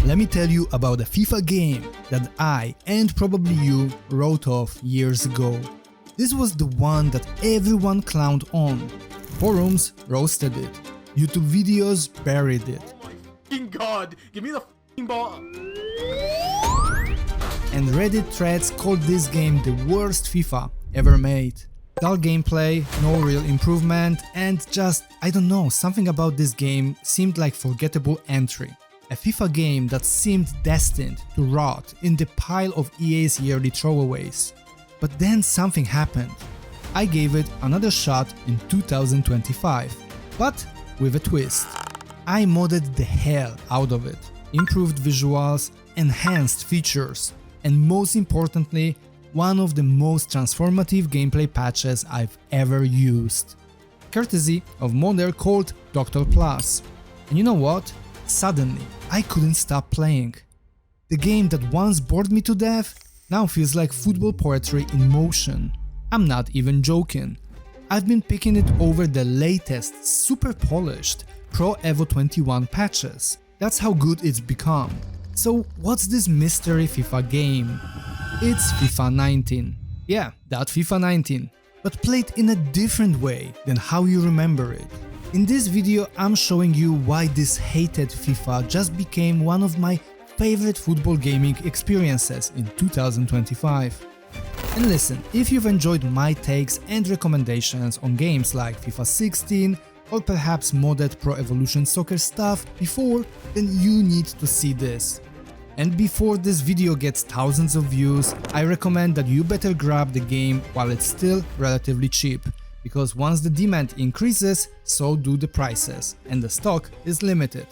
Let me tell you about a FIFA game that I, and probably you, wrote off years ago. This was the one that everyone clowned on. Forums roasted it. YouTube videos buried it. Oh my god, give me the ball. And Reddit threads called this game the worst FIFA ever made. Dull gameplay, no real improvement, and just, I don't know, something about this game seemed like forgettable entry. A FIFA game that seemed destined to rot in the pile of EA's yearly throwaways. But then something happened. I gave it another shot in 2025, but with a twist. I modded the hell out of it, improved visuals, enhanced features, and most importantly, one of the most transformative gameplay patches I've ever used. Courtesy of modder called Dr. Plus. And you know what? Suddenly, I couldn't stop playing. The game that once bored me to death now feels like football poetry in motion. I'm not even joking. I've been picking it over the latest, super polished Pro Evo 21 patches. That's how good it's become. So what's this mystery FIFA game? It's FIFA 19. Yeah, that FIFA 19. But played in a different way than how you remember it. In this video I'm showing you why this hated FIFA just became one of my favorite football gaming experiences in 2025. And listen, if you've enjoyed my takes and recommendations on games like FIFA 16 or perhaps modded Pro Evolution Soccer stuff before, then you need to see this. And before this video gets thousands of views, I recommend that you better grab the game while it's still relatively cheap, because once the demand increases, so do the prices, and the stock is limited.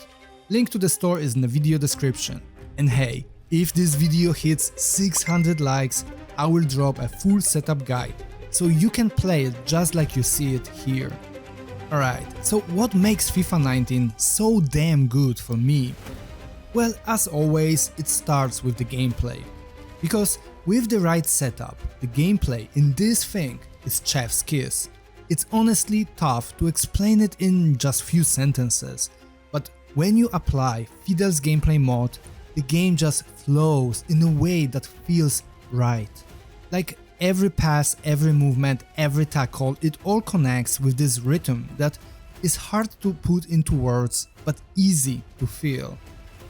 Link to the store is in the video description. And hey, if this video hits 600 likes, I will drop a full setup guide, so you can play it just like you see it here. Alright, so what makes FIFA 19 so damn good for me? Well, as always, it starts with the gameplay. Because with the right setup, the gameplay in this thing is chef's kiss. It's honestly tough to explain it in just few sentences, but when you apply Fidel's gameplay mod, the game just flows in a way that feels right. Like every pass, every movement, every tackle, it all connects with this rhythm that is hard to put into words but easy to feel.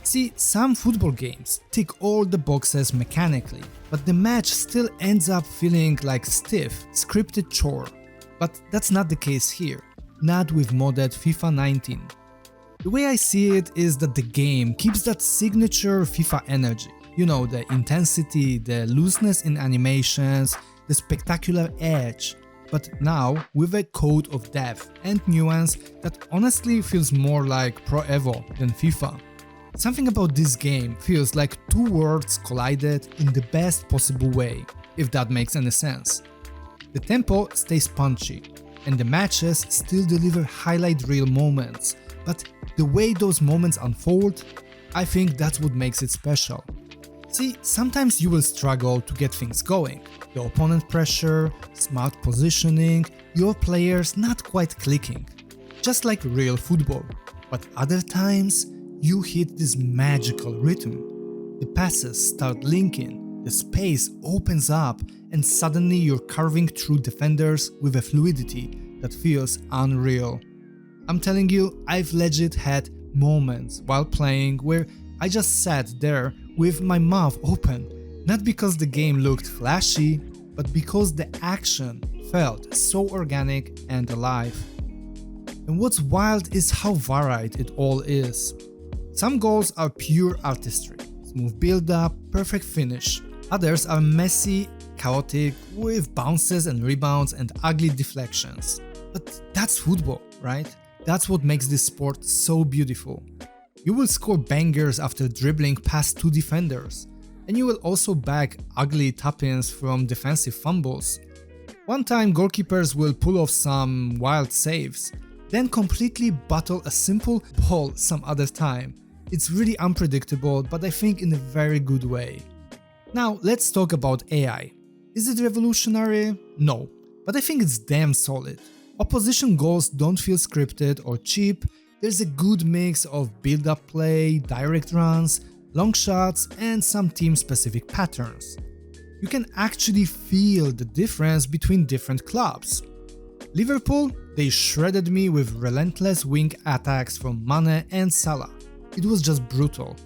See, some football games tick all the boxes mechanically, but the match still ends up feeling like stiff, scripted chore. But that's not the case here, not with modded FIFA 19. The way I see it is that the game keeps that signature FIFA energy. You know, the intensity, the looseness in animations, the spectacular edge. But now with a coat of depth and nuance that honestly feels more like Pro Evo than FIFA. Something about this game feels like two worlds collided in the best possible way, if that makes any sense. The tempo stays punchy, and the matches still deliver highlight reel moments, but the way those moments unfold, I think that's what makes it special. See, sometimes you will struggle to get things going. The opponent pressure, smart positioning, your players not quite clicking. Just like real football. But other times, you hit this magical rhythm. The passes start linking, the space opens up, and suddenly you're carving through defenders with a fluidity that feels unreal. I'm telling you, I've legit had moments while playing where I just sat there with my mouth open, not because the game looked flashy, but because the action felt so organic and alive. And what's wild is how varied it all is. Some goals are pure artistry, smooth build-up, perfect finish. Others are messy, chaotic, with bounces and rebounds and ugly deflections. But that's football, right? That's what makes this sport so beautiful. You will score bangers after dribbling past two defenders, and you will also bag ugly tap-ins from defensive fumbles. One time goalkeepers will pull off some wild saves, then completely bottle a simple ball some other time. It's really unpredictable, but I think in a very good way. Now let's talk about AI. Is it revolutionary? No, but I think it's damn solid. Opposition goals don't feel scripted or cheap, there's a good mix of build-up play, direct runs, long shots, and some team-specific patterns. You can actually feel the difference between different clubs. Liverpool, they shredded me with relentless wing attacks from Mane and Salah. It was just brutal.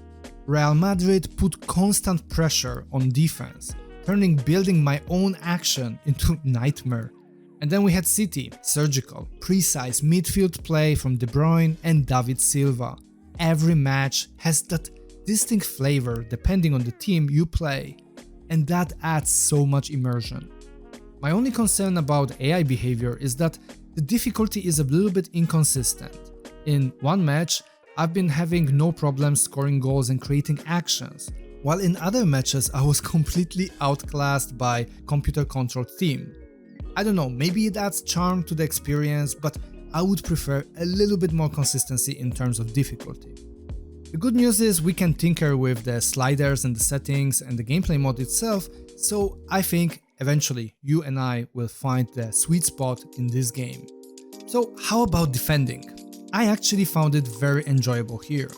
Real Madrid put constant pressure on defense, turning building my own action into nightmare. And then we had City, surgical, precise midfield play from De Bruyne and David Silva. Every match has that distinct flavor depending on the team you play, and that adds so much immersion. My only concern about AI behavior is that the difficulty is a little bit inconsistent. In one match, I've been having no problems scoring goals and creating actions, while in other matches I was completely outclassed by computer-controlled team. I don't know, maybe it adds charm to the experience, but I would prefer a little bit more consistency in terms of difficulty. The good news is we can tinker with the sliders and the settings and the gameplay mode itself, so I think eventually you and I will find the sweet spot in this game. So how about defending? I actually found it very enjoyable here.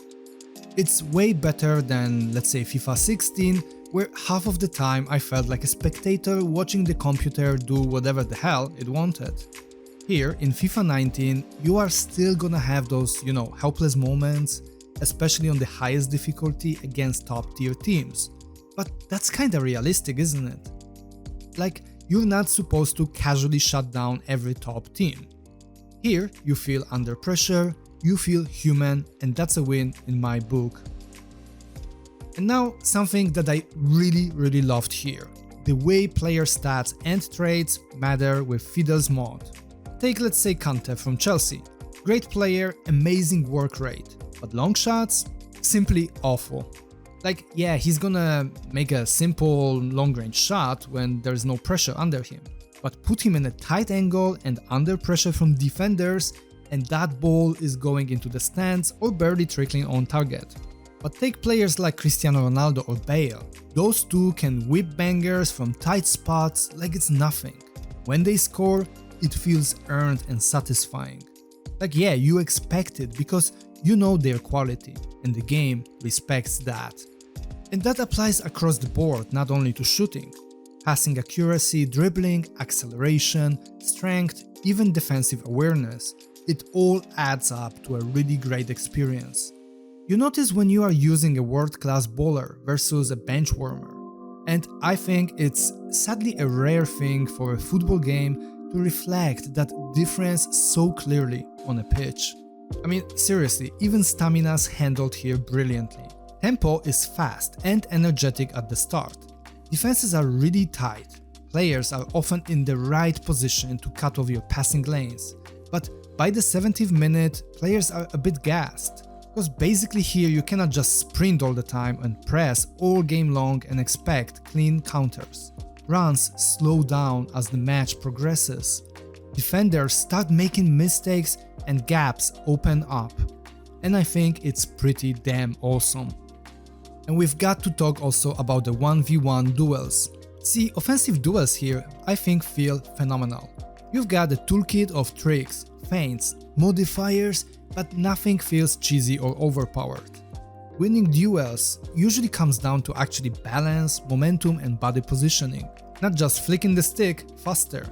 It's way better than, let's say, FIFA 16, where half of the time I felt like a spectator watching the computer do whatever the hell it wanted. Here, in FIFA 19, you are still gonna have those, helpless moments, especially on the highest difficulty against top-tier teams. But that's kinda realistic, isn't it? Like, you're not supposed to casually shut down every top team. Here, you feel under pressure, you feel human, and that's a win in my book. And now, something that I really loved here. The way player stats and traits matter with Fidel's mod. Take, let's say, Kante from Chelsea. Great player, amazing work rate, but long shots? Simply awful. Like, yeah, he's gonna make a simple long-range shot when there's no pressure under him. But put him in a tight angle and under pressure from defenders, and that ball is going into the stands or barely trickling on target. But take players like Cristiano Ronaldo or Bale. Those two can whip bangers from tight spots like it's nothing. When they score, it feels earned and satisfying. Like, yeah, you expect it because you know their quality, and the game respects that. And that applies across the board, not only to shooting. Passing accuracy, dribbling, acceleration, strength, even defensive awareness. It all adds up to a really great experience. You notice when you are using a world-class bowler versus a bench warmer. And I think it's sadly a rare thing for a football game to reflect that difference so clearly on a pitch. I mean, seriously, even stamina's handled here brilliantly. Tempo is fast and energetic at the start. Defenses are really tight. Players are often in the right position to cut off your passing lanes. But by the 70th minute, players are a bit gassed. Because basically here you cannot just sprint all the time and press all game long and expect clean counters. Runs slow down as the match progresses. Defenders start making mistakes and gaps open up. And I think it's pretty damn awesome. And we've got to talk also about the 1v1 duels. See, offensive duels here I think feel phenomenal. You've got a toolkit of tricks, feints, modifiers, but nothing feels cheesy or overpowered. Winning duels usually comes down to actually balance, momentum and body positioning, not just flicking the stick faster.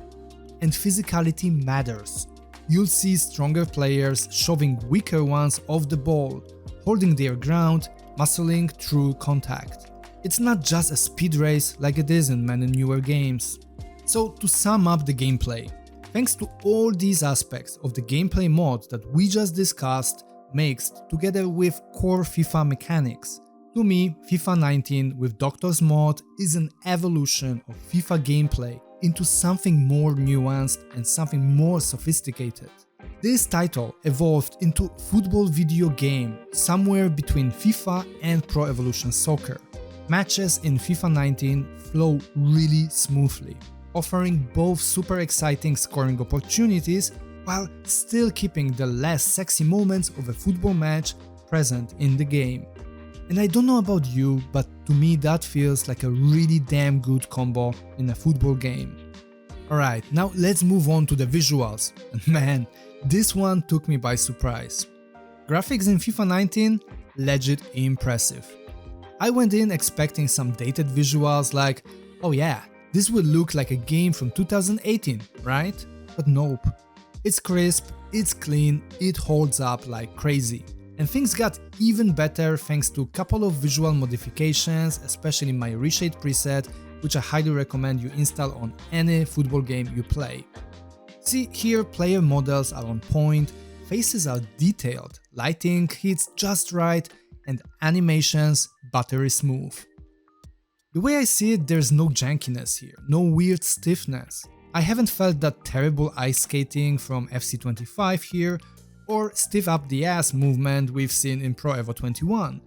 And physicality matters. You'll see stronger players shoving weaker ones off the ball, holding their ground, muscling through contact. It's not just a speed race like it is in many newer games. So to sum up the gameplay, thanks to all these aspects of the gameplay mod that we just discussed, mixed together with core FIFA mechanics, to me, FIFA 19 with Doctor's mod is an evolution of FIFA gameplay into something more nuanced and something more sophisticated. This title evolved into football video game somewhere between FIFA and Pro Evolution Soccer. Matches in FIFA 19 flow really smoothly, offering both super exciting scoring opportunities while still keeping the less sexy moments of a football match present in the game. And I don't know about you, but to me that feels like a really damn good combo in a football game. Alright, now let's move on to the visuals. And man, this one took me by surprise. Graphics in FIFA 19? Legit impressive. I went in expecting some dated visuals like, oh yeah, this would look like a game from 2018, right? But nope. It's crisp, it's clean, it holds up like crazy. And things got even better thanks to a couple of visual modifications, especially my reshade preset, which I highly recommend you install on any football game you play. See, here player models are on point, faces are detailed, lighting hits just right, and animations buttery smooth. The way I see it, there's no jankiness here, no weird stiffness. I haven't felt that terrible ice skating from FC25 here, or stiff up the ass movement we've seen in Pro Evo 21.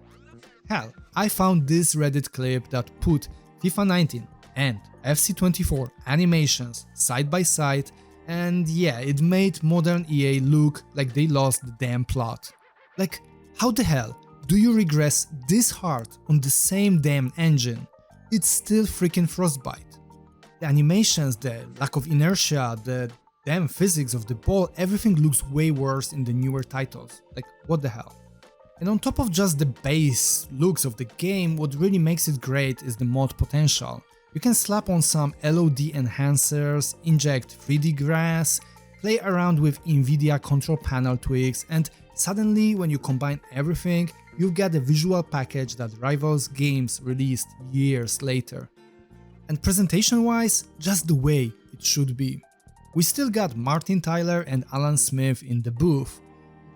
Hell, I found this Reddit clip that put FIFA 19 and FC24 animations side by side, and yeah, it made modern EA look like they lost the damn plot. Like, how the hell do you regress this hard on the same damn engine? It's still freaking Frostbite. The animations, the lack of inertia, the damn physics of the ball, everything looks way worse in the newer titles. Like, what the hell? And on top of just the base looks of the game, what really makes it great is the mod potential. You can slap on some LOD enhancers, inject 3D grass, play around with Nvidia control panel tweaks, and suddenly when you combine everything, you get a visual package that rivals games released years later. And presentation-wise, just the way it should be. We still got Martin Tyler and Alan Smith in the booth,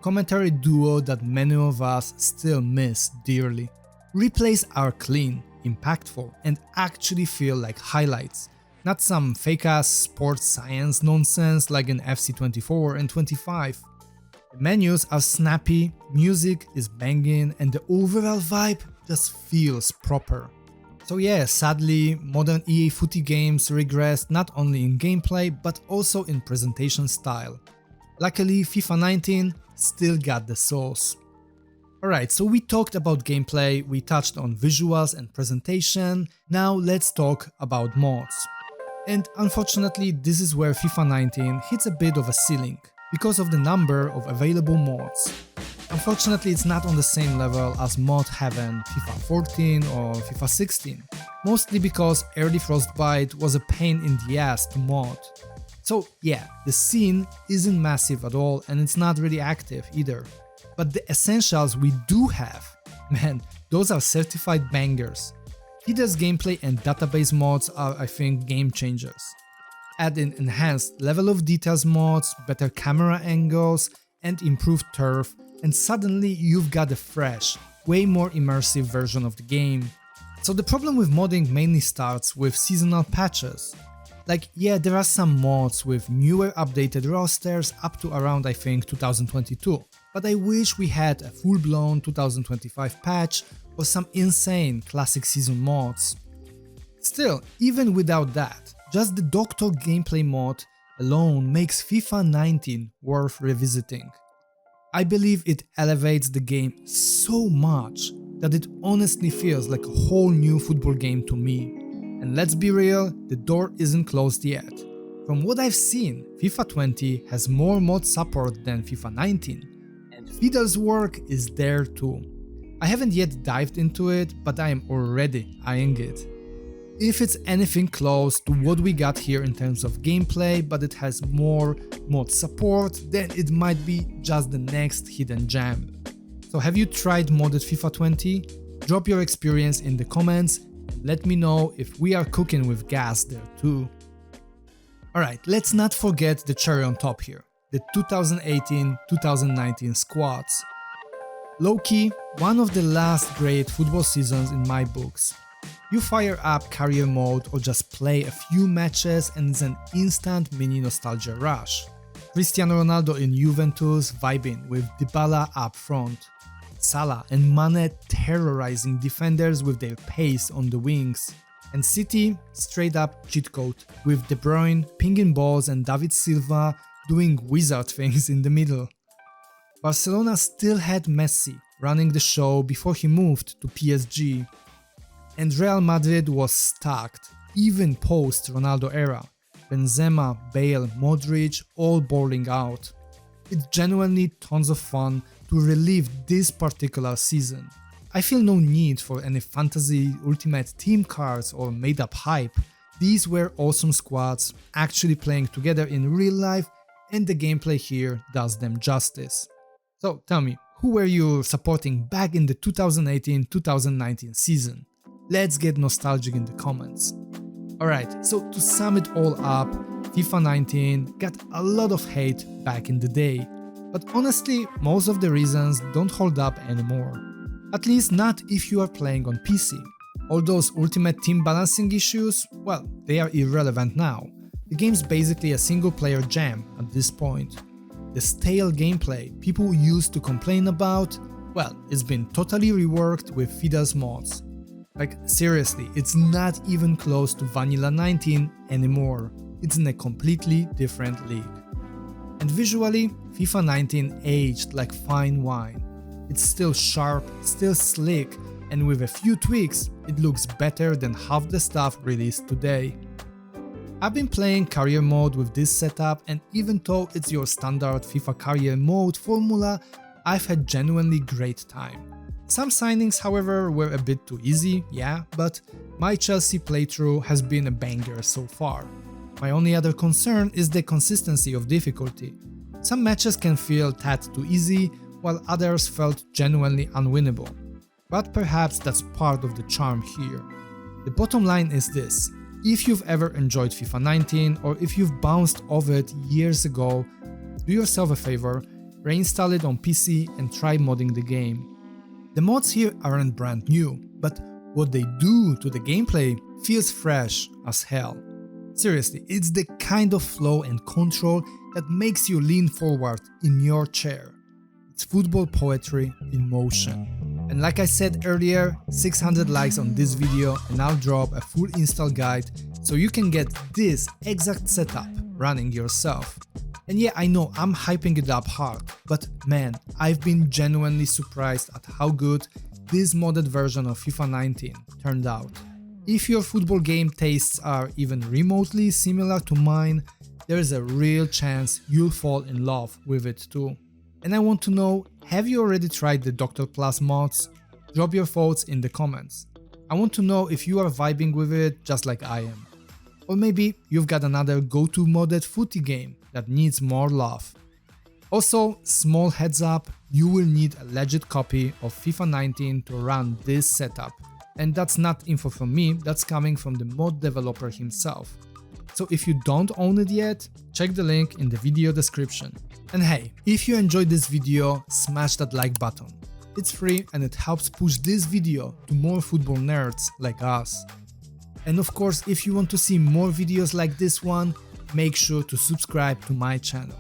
commentary duo that many of us still miss dearly. Replays are clean, impactful, and actually feel like highlights, not some fake-ass sports science nonsense like in FC24 and 25. The menus are snappy, music is banging, and the overall vibe just feels proper. So yeah, sadly, modern EA footy games regressed not only in gameplay but also in presentation style. Luckily, FIFA 19 still got the sauce. Alright, so we talked about gameplay, we touched on visuals and presentation, now let's talk about mods. And unfortunately, this is where FIFA 19 hits a bit of a ceiling, because of the number of available mods. Unfortunately, it's not on the same level as mod heaven FIFA 14 or FIFA 16, mostly because early Frostbite was a pain in the ass to mod. So yeah, the scene isn't massive at all and it's not really active either. But the essentials we do have, man, those are certified bangers. FIDE's gameplay and database mods are, I think, game changers. Add in enhanced level of details mods, better camera angles, and improved turf, and suddenly you've got a fresh, way more immersive version of the game. So the problem with modding mainly starts with seasonal patches. Like, yeah, there are some mods with newer updated rosters up to around, I think, 2022, but I wish we had a full-blown 2025 patch or some insane classic season mods. Still, even without that, just the Doctor gameplay mod alone makes FIFA 19 worth revisiting. I believe it elevates the game so much that it honestly feels like a whole new football game to me. And let's be real, the door isn't closed yet. From what I've seen, FIFA 20 has more mod support than FIFA 19, and FIDE's work is there too. I haven't yet dived into it, but I am already eyeing it. If it's anything close to what we got here in terms of gameplay, but it has more mod support, then it might be just the next hidden gem. So have you tried modded FIFA 20? Drop your experience in the comments and let me know if we are cooking with gas there too. Alright, let's not forget the cherry on top here, the 2018-2019 squads. Low-key, one of the last great football seasons in my books. You fire up career mode or just play a few matches and it's an instant mini nostalgia rush. Cristiano Ronaldo in Juventus vibing with Dybala up front. Salah and Mane terrorizing defenders with their pace on the wings. And City straight up cheat code with De Bruyne pinging balls and David Silva doing wizard things in the middle. Barcelona still had Messi running the show before he moved to PSG. And Real Madrid was stacked, even post-Ronaldo era. Benzema, Bale, Modric all balling out. It's genuinely tons of fun to relive this particular season. I feel no need for any fantasy ultimate team cards or made up hype. These were awesome squads, actually playing together in real life, and the gameplay here does them justice. So tell me, who were you supporting back in the 2018-2019 season? Let's get nostalgic in the comments. Alright, so to sum it all up, FIFA 19 got a lot of hate back in the day, but honestly, most of the reasons don't hold up anymore. At least not if you are playing on PC. All those ultimate team balancing issues, well, they are irrelevant now. The game's basically a single player jam at this point. The stale gameplay people used to complain about, well, it's been totally reworked with FIDA's mods. Like seriously, it's not even close to Vanilla 19 anymore. It's in a completely different league. And visually, FIFA 19 aged like fine wine. It's still sharp, still slick, and with a few tweaks, it looks better than half the stuff released today. I've been playing career mode with this setup, and even though it's your standard FIFA career mode formula, I've had genuinely great time. Some signings, however, were a bit too easy, yeah, but my Chelsea playthrough has been a banger so far. My only other concern is the consistency of difficulty. Some matches can feel tad too easy, while others felt genuinely unwinnable. But perhaps that's part of the charm here. The bottom line is this: if you've ever enjoyed FIFA 19 or if you've bounced off it years ago, do yourself a favor, reinstall it on PC and try modding the game. The mods here aren't brand new, but what they do to the gameplay feels fresh as hell. Seriously, it's the kind of flow and control that makes you lean forward in your chair. It's football poetry in motion. And like I said earlier, 600 likes on this video and I'll drop a full install guide so you can get this exact setup running yourself. And yeah, I know I'm hyping it up hard, but man, I've been genuinely surprised at how good this modded version of FIFA 19 turned out. If your football game tastes are even remotely similar to mine, there's a real chance you'll fall in love with it too. And I want to know, have you already tried the Dr. Plus mods? Drop your thoughts in the comments. I want to know if you are vibing with it just like I am. Or maybe you've got another go-to modded footy game that needs more love. Also, small heads up, you will need a legit copy of FIFA 19 to run this setup. And that's not info from me, that's coming from the mod developer himself. So if you don't own it yet, check the link in the video description. And hey, if you enjoyed this video, smash that like button. It's free and it helps push this video to more football nerds like us. And of course, if you want to see more videos like this one, make sure to subscribe to my channel.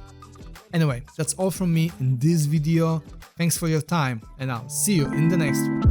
Anyway, that's all from me in this video. Thanks for your time and I'll see you in the next one.